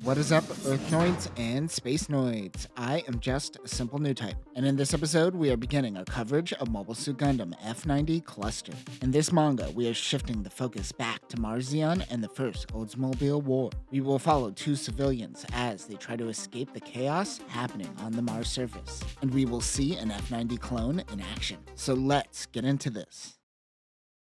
What is up, Earthnoids and Spacenoids? I am just a simple new type, and in this episode, we are beginning our coverage of Mobile Suit Gundam F90 Cluster. In this manga, we are shifting the focus back to Mars Zeon and the first Oldsmobile War. We will follow two civilians as they try to escape the chaos happening on the Mars surface, and we will see an F90 clone in action. So let's get into this.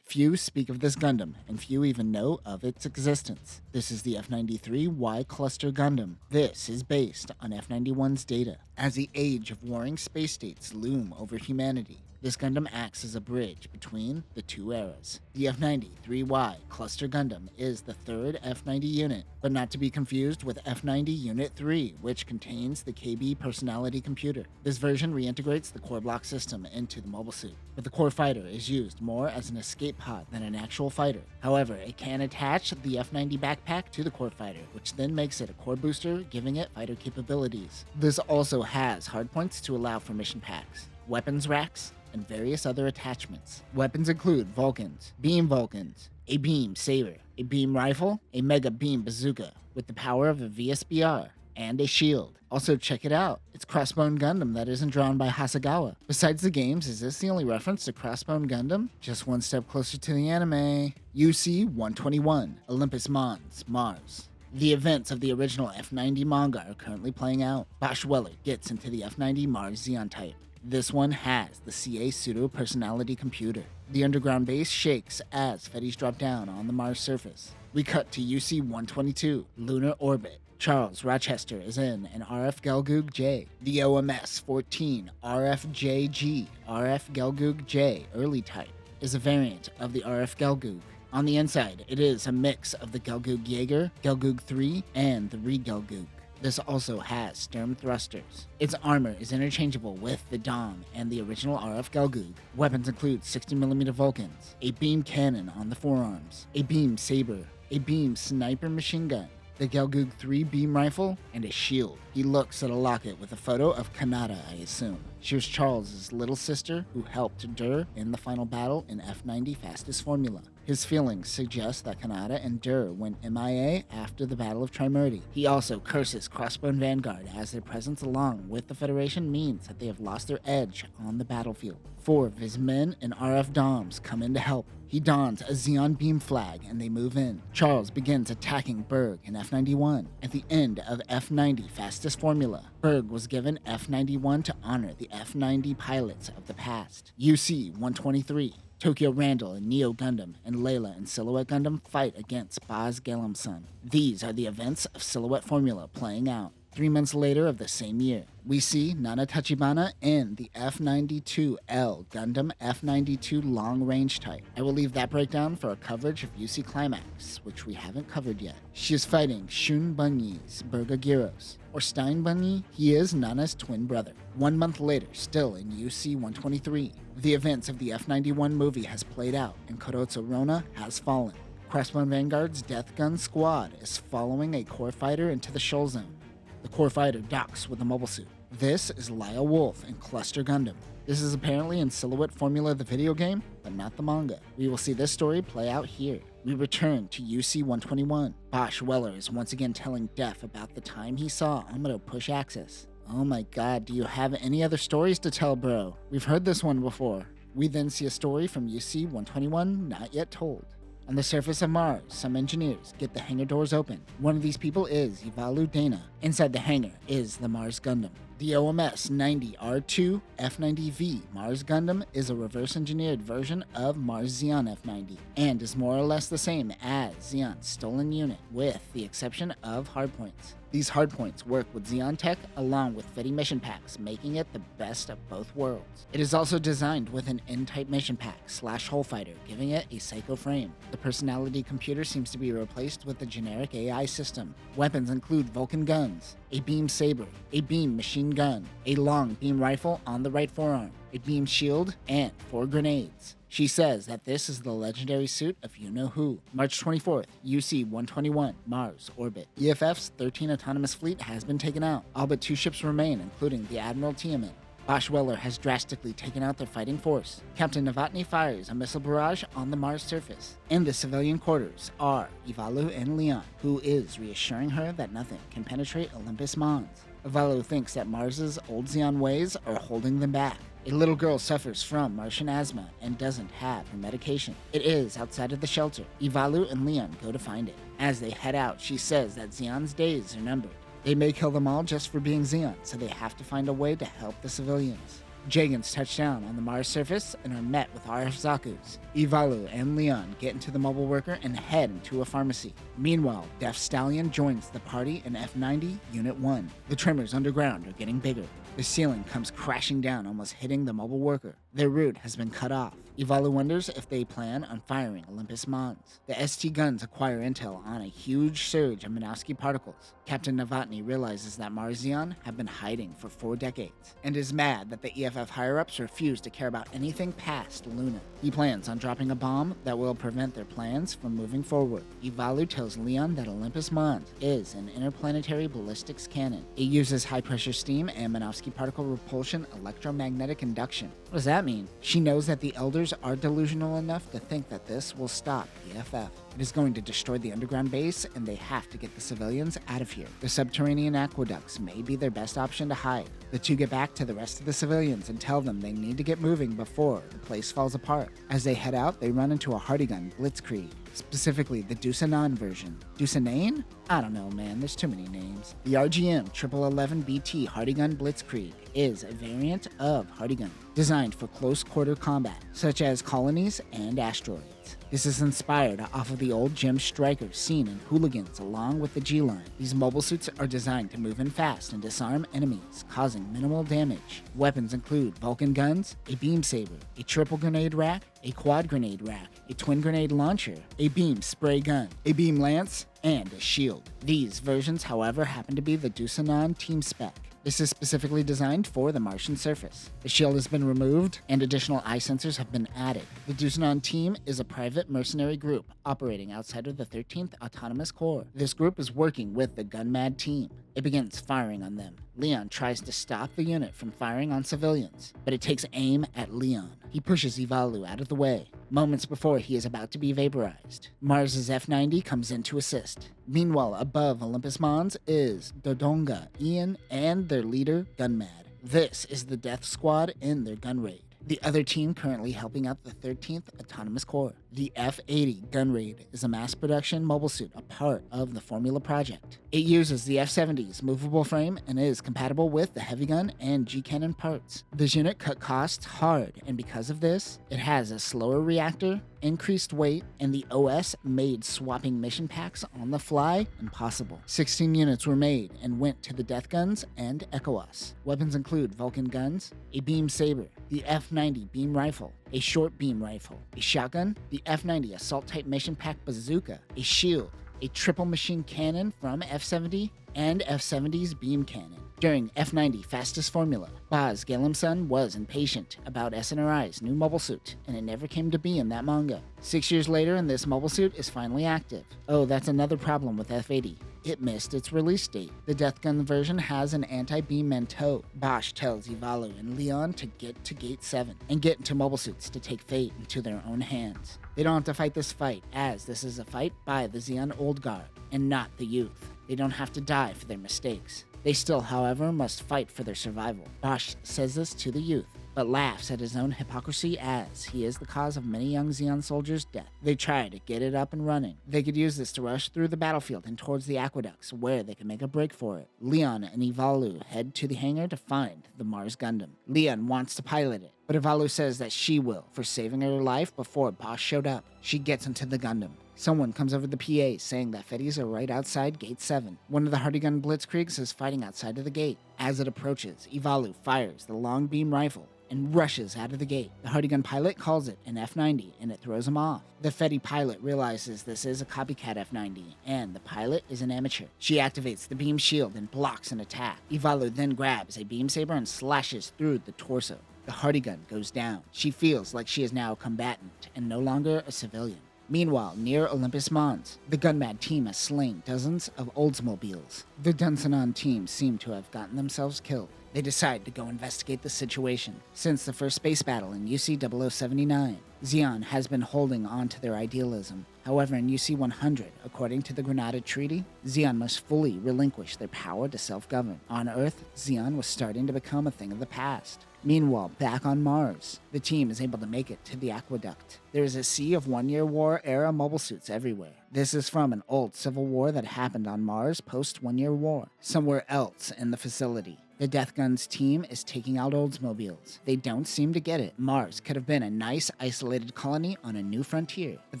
Few speak of this Gundam, and few even know of its existence. This is the F93Y Cluster Gundam. This is based on F91's data. As the age of warring space states loom over humanity, this Gundam acts as a bridge between the two eras. The F93Y Cluster Gundam is the third F90 unit, but not to be confused with F90 Unit 3, which contains the KB personality computer. This version reintegrates the core block system into the mobile suit, but the core fighter is used more as an escape pod than an actual fighter. However, it can attach the F90 backpack to the core fighter, which then makes it a core booster, giving it fighter capabilities. This also has hardpoints to allow for mission packs, weapons racks, and various other attachments. Weapons include Vulcans, Beam Vulcans, a Beam Saber, a Beam Rifle, a Mega Beam Bazooka with the power of a VSBR, and a shield. Also check it out, it's Crossbone Gundam that isn't drawn by Hasegawa. Besides the games, is this the only reference to Crossbone Gundam? Just one step closer to the anime. UC-121, Olympus Mons, Mars. The events of the original F90 manga are currently playing out. Bosch Weller gets into the F90 Mars Zeon type. This one has the CA pseudo-personality computer. The underground base shakes as Fetties drop down on the Mars surface. We cut to UC-122, Lunar Orbit. Charles Rochester is in an RF Gelgoog J. The OMS-14 RFJG RF Gelgoog J early type is a variant of the RF Gelgoog. On the inside, it is a mix of the Gelgoog Jaeger, Gelgoog 3, and the Re-Gelgoog. This also has Sturm thrusters. Its armor is interchangeable with the Dom and the original RF Gelgoog. Weapons include 60mm Vulcans, a beam cannon on the forearms, a beam saber, a beam sniper machine gun, the Gelgoog 3 beam rifle, and a shield. He looks at a locket with a photo of Kanata, I assume. She was Charles' little sister who helped Dur in the final battle in F90 Fastest Formula. His feelings suggest that Kanata and Dur went MIA after the Battle of Trimurti. He also curses Crossbone Vanguard as their presence along with the Federation means that they have lost their edge on the battlefield. 4 of his men and RF Doms come in to help. He dons a Zeon beam flag and they move in. Charles begins attacking Berg in F91. At the end of F90 Fastest Formula, Berg was given F91 to honor the F90 pilots of the past. UC-123. Tokyo Randall and Neo Gundam and Layla and Silhouette Gundam fight against Baz Galamson. These are the events of Silhouette Formula playing out. 3 months later of the same year, we see Nana Tachibana in the F92L Gundam F92 Long Range type. I will leave that breakdown for a coverage of UC Climax, which we haven't covered yet. She is fighting Shun Bunyi's Burga Gyros, or Stein Bunyi. He is Nana's twin brother. 1 month later, still in UC 123, the events of the F91 movie has played out and Kurotsu Rona has fallen. Crossbone Vanguard's Death Gun Squad is following a core fighter into the Shoal Zone. The core fighter docks with a mobile suit. This is Laya Wolf in Cluster Gundam. This is apparently in Silhouette Formula the video game, but not the manga. We will see this story play out here. We return to UC-121. Bosch Weller is once again telling Def about the time he saw Amado push Axis. Oh my god, do you have any other stories to tell, bro? We've heard this one before. We then see a story from UC-121 not yet told. On the surface of Mars, some engineers get the hangar doors open. One of these people is Ivalu Dana. Inside the hangar is the Mars Gundam. The OMS-90R2 F90V Mars Gundam is a reverse-engineered version of Mars Zeon F90 and is more or less the same as Zeon's stolen unit, with the exception of hardpoints. These hardpoints work with Zeon tech along with Fetty mission packs, making it the best of both worlds. It is also designed with an N-type mission pack / hull fighter, giving it a psycho frame. The personality computer seems to be replaced with a generic AI system. Weapons include Vulcan guns, a beam saber, a beam machine gun, a long beam rifle on the right forearm, a beam shield, and 4 grenades. She says that this is the legendary suit of you-know-who. March 24th, UC-121, Mars Orbit. EFF's 13 autonomous fleet has been taken out. All but 2 ships remain, including the Admiral Tiamat. Bosch Weller has drastically taken out their fighting force. Captain Novotny fires a missile barrage on the Mars surface. In the civilian quarters are Ivalu and Leon, who is reassuring her that nothing can penetrate Olympus Mons. Ivalu thinks that Mars's old Zeon ways are holding them back. A little girl suffers from Martian asthma and doesn't have her medication. It is outside of the shelter. Ivalu and Leon go to find it. As they head out, she says that Zeon's days are numbered. They may kill them all just for being Zeon, so they have to find a way to help the civilians. Jagans touch down on the Mars surface and are met with RF Zaku's. Ivalu and Leon get into the mobile worker and head into a pharmacy. Meanwhile, Def Stallion joins the party in F90 Unit 1. The tremors underground are getting bigger. The ceiling comes crashing down, almost hitting the mobile worker. Their route has been cut off. Ivalu wonders if they plan on firing Olympus Mons. The ST guns acquire intel on a huge surge of Minovsky particles. Captain Novotny realizes that Mars Zeon have been hiding for 4 decades, and is mad that the EFF higher-ups refuse to care about anything past Luna. He plans on dropping a bomb that will prevent their plans from moving forward. Ivalu tells Leon that Olympus Mons is an interplanetary ballistics cannon. It uses high-pressure steam and Minovsky particle repulsion electromagnetic induction. What does that mean? She knows that the Elders are delusional enough to think that this will stop EFF. It is going to destroy the underground base, and they have to get the civilians out of here. The subterranean aqueducts may be their best option to hide. The two get back to the rest of the civilians and tell them they need to get moving before the place falls apart. As they head out, they run into a Hardigun Blitzkrieg, specifically the Deucenon version. Deucenane? I don't know, man, there's too many names. The RGM 1111BT Hardigun Blitzkrieg is a variant of Hardigun, designed for close-quarter combat, such as colonies and asteroids. This is inspired off of the old Gem Strikers seen in Hooligans along with the G-Line. These mobile suits are designed to move in fast and disarm enemies, causing minimal damage. Weapons include Vulcan guns, a beam saber, a triple grenade rack, a quad grenade rack, a twin grenade launcher, a beam spray gun, a beam lance, and a shield. These versions, however, happen to be the Deucenon team spec. This is specifically designed for the Martian surface. The shield has been removed, and additional eye sensors have been added. The Deucenon team is a private mercenary group operating outside of the 13th Autonomous Corps. This group is working with the Gunmad team. It begins firing on them. Leon tries to stop the unit from firing on civilians, but it takes aim at Leon. He pushes Ivalu out of the way, moments before he is about to be vaporized. Mars's F90 comes in to assist. Meanwhile, above Olympus Mons is Dodonga, Ian, and their leader, Gunmad. This is the Death Squad in their gun raid. The other team currently helping out the 13th Autonomous Corps. The F80 Gun Raid is a mass production mobile suit, a part of the Formula project. It uses the F70's movable frame and is compatible with the heavy gun and G-cannon parts. This unit cut costs hard, and because of this, it has a slower reactor, increased weight, and the OS made swapping mission packs on the fly impossible. 16 units were made and went to the Death Guns and ECOWAS. Weapons include Vulcan guns, a beam saber, the F90 beam rifle, a short beam rifle, a shotgun, the F90 assault-type mission pack bazooka, a shield, a triple machine cannon from F70, and F70's beam cannon. During F90 Fastest Formula, Baz Galimson was impatient about SNRI's new mobile suit, and it never came to be in that manga. 6 years later, and this mobile suit is finally active. Oh, that's another problem with F80. It missed its release date. The Death Gun version has an anti-beam manteau. Bosch tells Ivalu and Leon to get to Gate 7 and get into mobile suits to take fate into their own hands. They don't have to fight this fight, as this is a fight by the Zeon Old Guard, and not the youth. They don't have to die for their mistakes. They still, however, must fight for their survival. Bosch says this to the youth, but laughs at his own hypocrisy as he is the cause of many young Zeon soldiers' death. They try to get it up and running. They could use this to rush through the battlefield and towards the aqueducts, where they can make a break for it. Leon and Ivalu head to the hangar to find the Mars Gundam. Leon wants to pilot it, but Ivalu says that she will, for saving her life before Bosch showed up. She gets into the Gundam. Someone comes over the PA saying that Fetties are right outside Gate 7. One of the Hardigun Blitzkriegs is fighting outside of the gate. As it approaches, Ivalu fires the long beam rifle and rushes out of the gate. The Hardigun pilot calls it an F90, and it throws him off. The Fetty pilot realizes this is a copycat F90, and the pilot is an amateur. She activates the beam shield and blocks an attack. Ivalu then grabs a beam saber and slashes through the torso. The Hardigun goes down. She feels like she is now a combatant and no longer a civilian. Meanwhile, near Olympus Mons, the Gunmad team has slain dozens of Oldsmobiles. The Dunsanon team seem to have gotten themselves killed. They decide to go investigate the situation. Since the first space battle in UC-0079, Zeon has been holding on to their idealism. However, in UC-100, according to the Granada Treaty, Zeon must fully relinquish their power to self-govern. On Earth, Zeon was starting to become a thing of the past. Meanwhile, back on Mars, the team is able to make it to the aqueduct. There is a sea of one-year war-era mobile suits everywhere. This is from an old civil war that happened on Mars post-one-year war, somewhere else in the facility. The Death Guns team is taking out Oldsmobiles. They don't seem to get it. Mars could have been a nice, isolated colony on a new frontier, but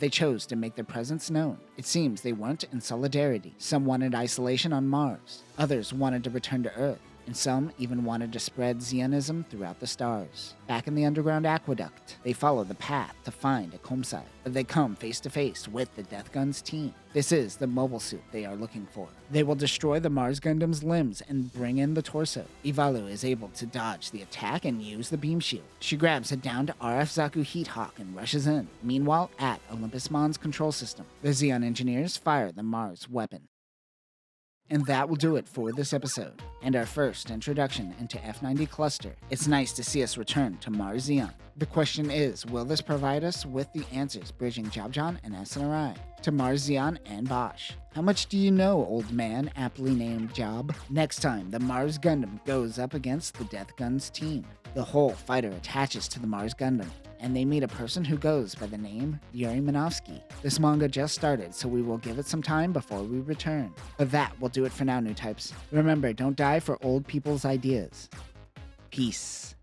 they chose to make their presence known. It seems they weren't in solidarity. Some wanted isolation on Mars. Others wanted to return to Earth. And some even wanted to spread Zionism throughout the stars. Back in the underground aqueduct, they follow the path to find a Comsci, but they come face to face with the Death Guns team. This is the mobile suit they are looking for. They will destroy the Mars Gundam's limbs and bring in the torso. Ivalu is able to dodge the attack and use the beam shield. She grabs a downed RF Zaku Heat Hawk and rushes in. Meanwhile, at Olympus Mons control system, the Zeon engineers fire the Mars weapon. And that will do it for this episode, and our first introduction into F90 Cluster. It's nice to see us return to Mars Zeon. The question is, will this provide us with the answers bridging Jobjon and SNRI to Mars Zeon and Bosch? How much do you know, old man, aptly named Job? Next time, the Mars Gundam goes up against the Death Guns team. The whole fighter attaches to the Mars Gundam, and they meet a person who goes by the name Yuri Minovsky. This manga just started, so we will give it some time before we return. But that will do it for now, new types. Remember, don't die for old people's ideas. Peace.